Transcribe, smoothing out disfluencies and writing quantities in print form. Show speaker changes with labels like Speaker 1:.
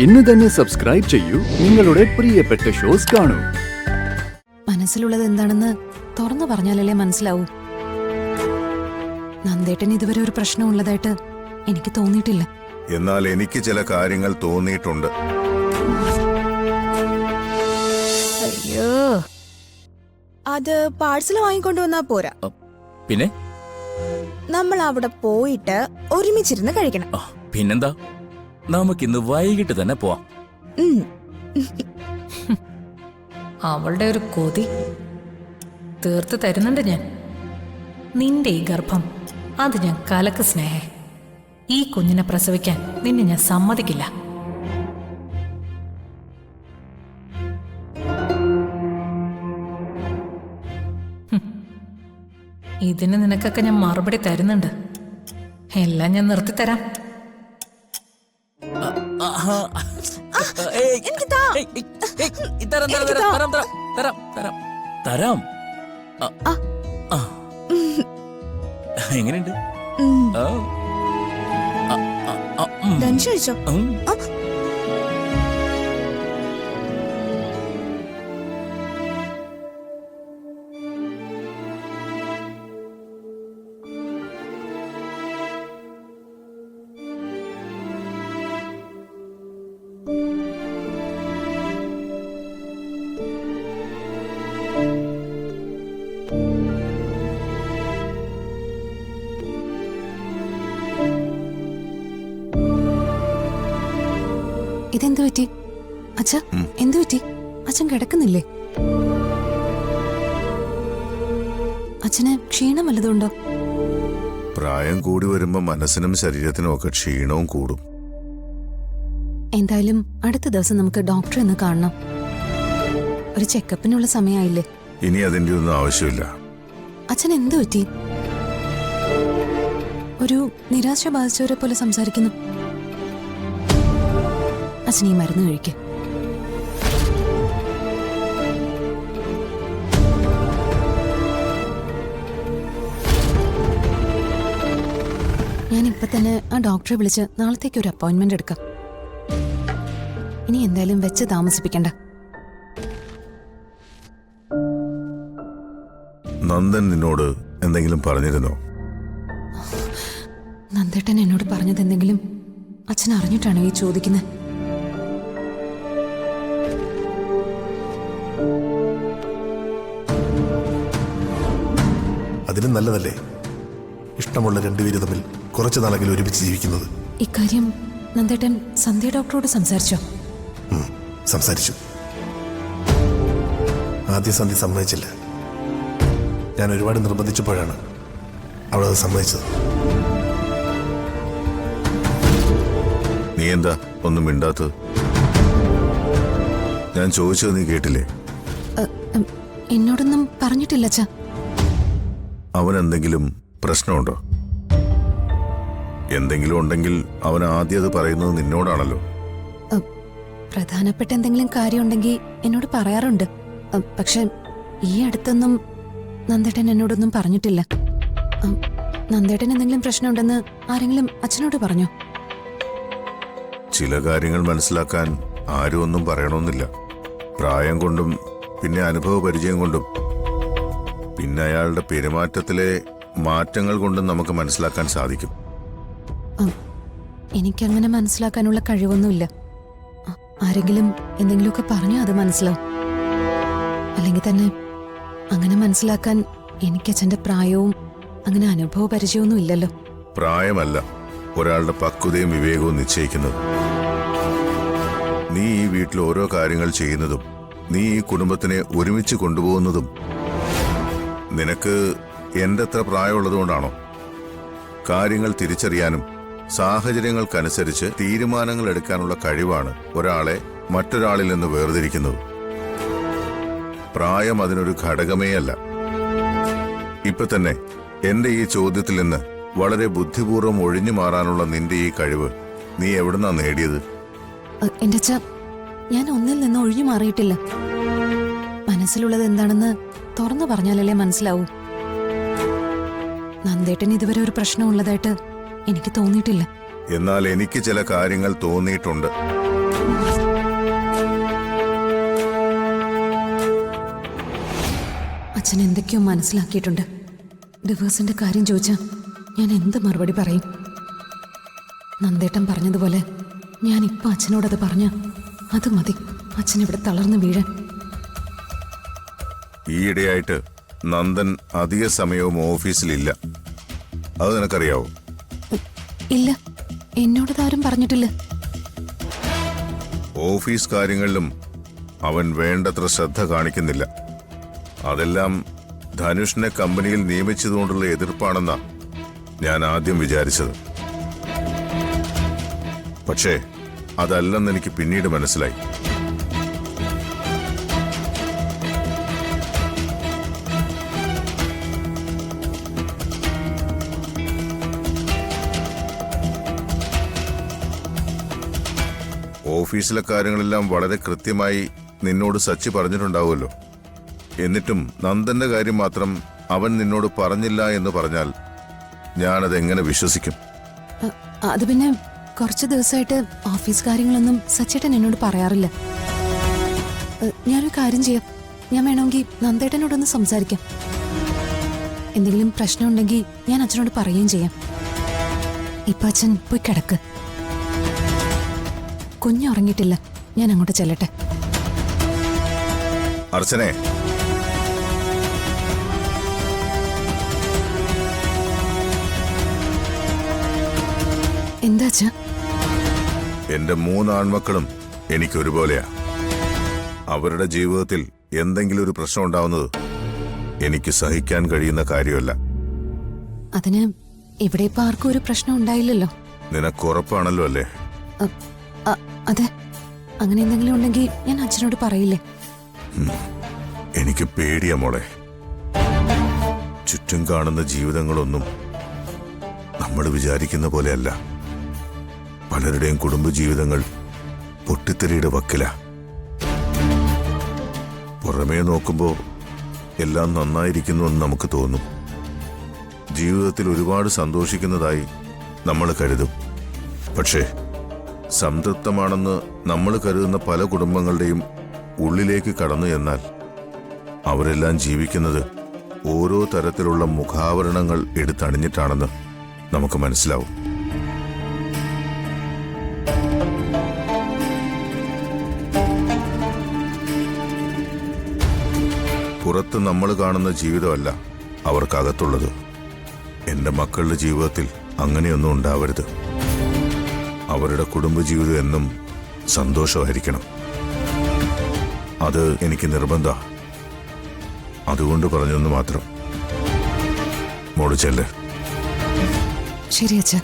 Speaker 1: ഇന്ന് തന്നെ സബ്സ്ക്രൈബ് ചെയ്യൂ നിങ്ങളുടെ പ്രിയപ്പെട്ട ഷോസ് കാണൂ.
Speaker 2: മനസ്സിലുള്ളത് എന്താണെന്ന് തുറന്നു പറഞ്ഞാലല്ലേ മനസ്സിലാവൂ. നന്ദേട്ടൻ ഇതുവരെ ഒരു പ്രശ്നം ഉള്ളതായിട്ട് എനിക്ക് തോന്നിയിട്ടില്ല.
Speaker 3: എന്നാൽ എനിക്ക് ചില കാര്യങ്ങൾ തോന്നിയിട്ടുണ്ട്.
Speaker 2: അയ്യോ,
Speaker 4: അത് പാഴ്സൽ വാങ്ങിക്കൊണ്ടുവന്നാ പോരാ.
Speaker 5: പിന്നെ
Speaker 4: നമ്മൾ അവിടെ പോയിട്ട് ഒരുമിച്ചിരുന്ന് കഴിക്കണം.
Speaker 5: പിന്നെന്താ, നമുക്കിന്ന് വൈകിട്ട് തന്നെ പോവാം.
Speaker 6: അവളുടെ ഒരു കൊതി തീർത്ത് തരുന്നുണ്ട് ഞാൻ. നിന്റെ ഈ ഗർഭം അത് ഞാൻ കലക്ക് സ്നേഹ. ഈ കുഞ്ഞിനെ പ്രസവിക്കാൻ നിന്നെ ഞാൻ സമ്മതിക്കില്ല. ഇതിന് നിനക്കൊക്കെ ഞാൻ മറുപടി തരുന്നുണ്ട്. എല്ലാം ഞാൻ നിർത്തിത്തരാം.
Speaker 5: എങ്ങനെയുണ്ട്?
Speaker 4: ലഞ്ച് കഴിച്ചോ?
Speaker 2: ഇതെന്തു പറ്റി അച്ഛ? എന്തു പറ്റി? അച്ഛൻ കിടക്കുന്നില്ലേ? അച്ഛന് ക്ഷീണം വല്ലതുണ്ടോ?
Speaker 3: പ്രായം കൂടി വരുമ്പോ മനസ്സിനും ശരീരത്തിനും ഒക്കെ ക്ഷീണവും കൂടും.
Speaker 2: എന്തായാലും അടുത്ത ദിവസം നമുക്ക് ഡോക്ടറെ ഒന്ന് കാണണം. ഒരു ചെക്കപ്പിനുള്ള സമയമായില്ലേ?
Speaker 3: ഇനി അതിന്റെ ഒന്നും ആവശ്യമില്ല.
Speaker 2: അച്ഛൻ എന്തു പറ്റി? ഒരു നിരാശ ബാധിച്ചവരെ പോലെ സംസാരിക്കുന്നു. അച്ഛൻ ഈ മരുന്ന് കഴിക്ക്. ഞാൻ ഇപ്പൊ തന്നെ ആ ഡോക്ടറെ വിളിച്ച് നാളത്തേക്ക് ഒരു അപ്പോയിന്റ്മെന്റ് എടുക്കാം. ഇനി എന്തായാലും വെച്ച് താമസിപ്പിക്കണ്ട.
Speaker 3: നന്ദൻ നിന്നോട് എന്തെങ്കിലും പറഞ്ഞിരുന്നോ?
Speaker 2: നന്ദേട്ടൻ എന്നോട് പറഞ്ഞത് എന്തെങ്കിലും അച്ഛൻ അറിഞ്ഞിട്ടാണോ ഈ ചോദിക്കുന്നത്?
Speaker 7: അതിനും നല്ലതല്ലേ ഇഷ്ടമുള്ള രണ്ടുപേര് തമ്മിൽ കുറച്ചു നാളെങ്കിലും ഒരുമിച്ച് ജീവിക്കുന്നത്.
Speaker 2: ഇക്കാര്യം നന്ദേട്ടൻ സന്ധ്യ ഡോക്ടറോട് സംസാരിച്ചോ?
Speaker 7: സംസാരിച്ചു. ആദ്യ സന്ധ്യ സമ്മതിച്ചില്ല. ഞാൻ ഒരുപാട് നിർബന്ധിച്ചപ്പോഴാണ് അവളത് സമ്മതിച്ചത്.
Speaker 3: നീ എന്താ ഒന്നും മിണ്ടാത്തത്? ഞാൻ ചോദിച്ചത് നീ കേട്ടില്ലേ?
Speaker 2: എന്നോടൊന്നും പറഞ്ഞിട്ടില്ല അച്ഛാ.
Speaker 3: അവനെന്തെങ്കിലും പ്രശ്നമുണ്ടോ? എന്തെങ്കിലും ഉണ്ടെങ്കിൽ അവൻ ആദ്യം അത് പറയുന്നത് നിന്നോടാണല്ലോ.
Speaker 2: പ്രധാനപ്പെട്ട എന്തെങ്കിലും കാര്യമുണ്ടെങ്കിൽ എന്നോട് പറയാറുണ്ട്. പക്ഷെ ഈ അടുത്തൊന്നും നന്ദേട്ടൻ എന്നോടൊന്നും പറഞ്ഞിട്ടില്ല. നന്ദേട്ടൻ എന്തെങ്കിലും പ്രശ്നമുണ്ടെന്ന് ആരെങ്കിലും അച്ഛനോട് പറഞ്ഞോ?
Speaker 3: ചില കാര്യങ്ങൾ മനസ്സിലാക്കാൻ ആരും ഒന്നും പറയണമെന്നില്ല. പ്രായം കൊണ്ടും പിന്നെ അനുഭവ പരിചയം കൊണ്ടും പിന്നെ അയാളുടെ പെരുമാറ്റത്തിലെ മാറ്റങ്ങൾ കൊണ്ടും നമുക്ക് മനസ്സിലാക്കാൻ സാധിക്കും.
Speaker 2: എനിക്കങ്ങനെ മനസ്സിലാക്കാനുള്ള കഴിവൊന്നുമില്ല. ആരെങ്കിലും എന്തെങ്കിലുമൊക്കെ പറഞ്ഞാൽ അത് മനസ്സിലാവും. അല്ലെങ്കിൽ തന്നെ അങ്ങനെ മനസ്സിലാക്കാൻ എനിക്ക് അച്ഛൻ്റെ പ്രായവും അങ്ങനെ അനുഭവ പരിചയമൊന്നും ഇല്ലല്ലോ.
Speaker 3: പ്രായമല്ല ഒരാളുടെ പക്വതയും വിവേകവും നിശ്ചയിക്കുന്നത്. നീ ഈ വീട്ടിൽ ഓരോ കാര്യങ്ങൾ ചെയ്യുന്നതും നീ ഈ കുടുംബത്തിനെ ഒരുമിച്ച് കൊണ്ടുപോകുന്നതും നിനക്ക് എൻ്റെ അത്ര പ്രായമുള്ളതുകൊണ്ടാണോ? കാര്യങ്ങൾ തിരിച്ചറിയാനും സാഹചര്യങ്ങൾക്കനുസരിച്ച് തീരുമാനങ്ങൾ എടുക്കാനുള്ള കഴിവാണ് ഒരാളെ മറ്റൊരാളിൽ നിന്ന് വേർതിരിക്കുന്നത്. പ്രായം അതിനൊരു ഘടകമേ അല്ല. ഇപ്പൊ തന്നെ എന്റെ ഈ ചോദ്യത്തിൽ നിന്ന് വളരെ ബുദ്ധിപൂർവ്വം ഒഴിഞ്ഞു മാറാനുള്ള നിന്റെ ഈ കഴിവ് നീ എവിടുന്നാ നേടിയത്?
Speaker 2: എന്റെ അച്ഛ, ഞാൻ ഒന്നിൽ നിന്ന് ഒഴിഞ്ഞു മാറിയിട്ടില്ല. മനസ്സിലുള്ളത് എന്താണെന്ന് തുറന്നു പറഞ്ഞാലല്ലേ മനസ്സിലാവൂ. നന്ദേട്ടൻ ഇതുവരെ ഒരു പ്രശ്നം ഉള്ളതായിട്ട് എനിക്ക് തോന്നിയിട്ടില്ല.
Speaker 3: എന്നാൽ എനിക്ക് ചില കാര്യങ്ങൾ തോന്നിയിട്ടുണ്ട്.
Speaker 2: അച്ഛൻ എന്തൊക്കെയോ മനസ്സിലാക്കിയിട്ടുണ്ട്. ഡിവോഴ്സിന്റെ കാര്യം ചോദിച്ചാൽ ഞാൻ എന്ത് മറുപടി പറയും? നന്ദേട്ടൻ പറഞ്ഞതുപോലെ ഞാൻ ഇപ്പൊ അച്ഛനോടത് പറഞ്ഞ അത് മതി അച്ഛൻ ഇവിടെ തളർന്നു വീഴാൻ.
Speaker 3: ഈയിടെയായിട്ട് നന്ദൻ അധിക സമയവും ഓഫീസിലില്ല. അത് നിനക്കറിയാവോ?
Speaker 2: ഇല്ല, എന്നോടതാരും പറഞ്ഞിട്ടില്ല.
Speaker 3: ഓഫീസ് കാര്യങ്ങളിലും അവൻ വേണ്ടത്ര ശ്രദ്ധ കാണിക്കുന്നില്ല. അതെല്ലാം ധനുഷിനെ കമ്പനിയിൽ നിയമിച്ചതുകൊണ്ടുള്ള എതിർപ്പാണെന്നാ ഞാൻ ആദ്യം വിചാരിച്ചത്. പക്ഷേ അതല്ലെന്ന് എനിക്ക് പിന്നീട് മനസ്സിലായി. ഓഫീസിലെ കാര്യങ്ങളെല്ലാം വളരെ കൃത്യമായി നിന്നോട് സച്ചി പറഞ്ഞിട്ടുണ്ടാവുമല്ലോ. എന്നിട്ടും നന്ദന്റെ കാര്യം മാത്രം അവൻ നിന്നോട് പറഞ്ഞില്ല എന്ന് പറഞ്ഞാൽ ഞാനതെങ്ങനെ വിശ്വസിക്കും?
Speaker 2: അത് പിന്നെ കുറച്ച് ദിവസമായിട്ട് ഓഫീസ് കാര്യങ്ങളൊന്നും സച്ചേട്ടൻ എന്നോട് പറയാറില്ല. ഞാനൊരു കാര്യം ചെയ്യാം, ഞാൻ വേണമെങ്കിൽ നന്ദേട്ടനോടൊന്ന് സംസാരിക്കാം. എന്തെങ്കിലും പ്രശ്നമുണ്ടെങ്കിൽ ഞാൻ അച്ഛനോട് പറയുകയും ചെയ്യാം. ഇപ്പൊ അച്ഛൻ പോയി കിടക്ക്. കുഞ്ഞുറങ്ങിയിട്ടില്ല, ഞാൻ അങ്ങോട്ട് ചെല്ലട്ടെ.
Speaker 3: അർച്ചനെ,
Speaker 2: എന്താ അച്ഛാ?
Speaker 3: എന്റെ 3 ആൺമക്കളും എനിക്കൊരുപോലെയാ. അവരുടെ ജീവിതത്തിൽ എന്തെങ്കിലും ഒരു പ്രശ്നം ഉണ്ടാവുന്നത് എനിക്ക് സഹിക്കാൻ കഴിയുന്ന കാര്യമല്ല.
Speaker 2: അതിന് ഇവിടെ ഇപ്പൊ ആർക്കും ഒരു പ്രശ്നം ഉണ്ടായില്ലല്ലോ.
Speaker 3: നിനക്കുറപ്പാണല്ലോ അല്ലേ?
Speaker 2: അതെ, അങ്ങനെ എന്തെങ്കിലും ഉണ്ടെങ്കിൽ ഞാൻ അച്ഛനോട് പറയില്ലേ.
Speaker 3: എനിക്ക് പേടിയാ മോളെ. ചുറ്റും കാണുന്ന ജീവിതങ്ങളൊന്നും നമ്മൾ വിചാരിക്കുന്ന പോലെയല്ല. പലരുടെയും കുടുംബജീവിതങ്ങൾ പൊട്ടിത്തെറിയുടെ വക്കില. പുറമേ നോക്കുമ്പോൾ എല്ലാം നന്നായിരിക്കുന്നുവെന്ന് നമുക്ക് തോന്നും. ജീവിതത്തിൽ ഒരുപാട് സന്തോഷിക്കുന്നതായി നമ്മൾ കരുതും. പക്ഷേ സംതൃപ്തമാണെന്ന് നമ്മൾ കരുതുന്ന പല കുടുംബങ്ങളുടെയും ഉള്ളിലേക്ക് കടന്നു ചെന്നാൽ അവരെല്ലാം ജീവിക്കുന്നത് ഓരോ തരത്തിലുള്ള മുഖാവരണങ്ങൾ എടുത്തണിഞ്ഞിട്ടാണെന്ന് നമുക്ക് മനസ്സിലാവും. പുറത്ത് നമ്മൾ കാണുന്ന ജീവിതമല്ല അവർക്കകത്തുള്ളത്. എൻ്റെ മക്കളുടെ ജീവിതത്തിൽ അങ്ങനെയൊന്നും ഉണ്ടാവരുത്. അവരുടെ കുടുംബജീവിതം എന്നും സന്തോഷമായിരിക്കണം. അത് എനിക്ക് നിർബന്ധമാണ്. അതുകൊണ്ട് പറഞ്ഞെന്ന് മാത്രം. മോള് ചെല്ല്.
Speaker 2: ശരി അച്ഛാ.